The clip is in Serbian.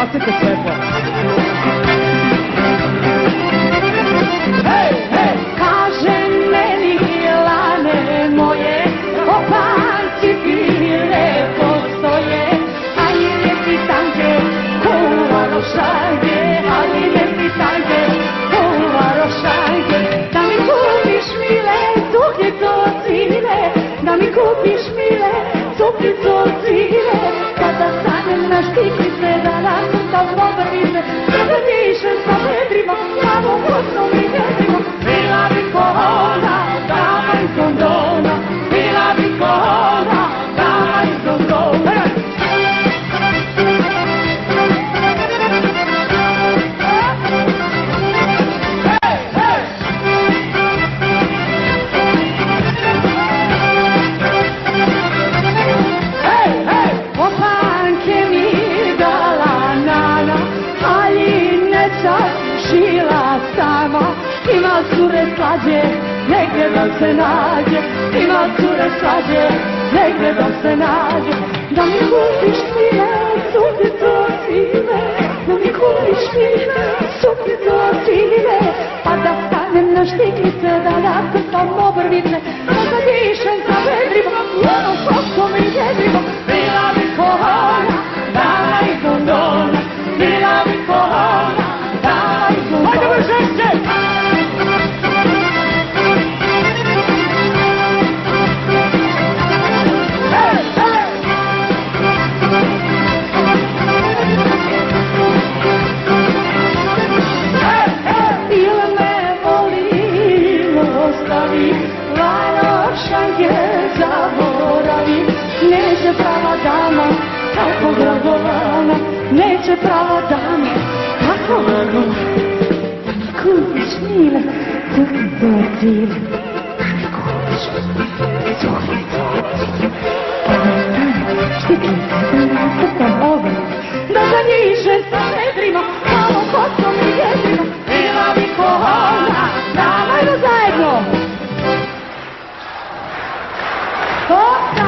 Gasite svetlo. Hej, hej! Kaže meni lane moje, opanci bile postoje, a i ne pitanke, kuvaro šajge, a i ne pitanke, kuvaro šajge. Da mi kupiš mile, cuklicu od svile, da mi kupiš mile, cuklicu od svile, kada stanem na štiklice, da nasrtam obrvice, kada dišem sa vedrima, glavom hosnom i vedrima. Bila bi korona, dama iz Londona, bila bi korona, dama iz Londona. Opanke mi dala nana, ali ne šila sama. Ima cure slađe, negdje da se nađe, ima cure slađe, negdje da se nađe. Da mi kupiš mile, cuklicu od svile, da mi kupiš mile, cuklicu od svile, pa da stanem na štiklice, da nasrtam obrvice, da zadišem sa vedrima, onom kostom i jedrima. Bila bi korona, dama iz Londona, bila bi korona, dama iz Londona. Hajde me žešće! Ili me voli, ostavi, Lanošanke zaboravi. Neće prava dama, kako dragovana, neće prava dama, kako dragovana. Da mi kupiš mile, cuklicu od svile, da mi kupiš cuklicu od svile, pa da stanem štiklice, da nasrtam obrvice, da zanjišem sa vedrima, malo kostom i jedrima. Bila bi korona, dama, ajmo zajedno! Hopsa!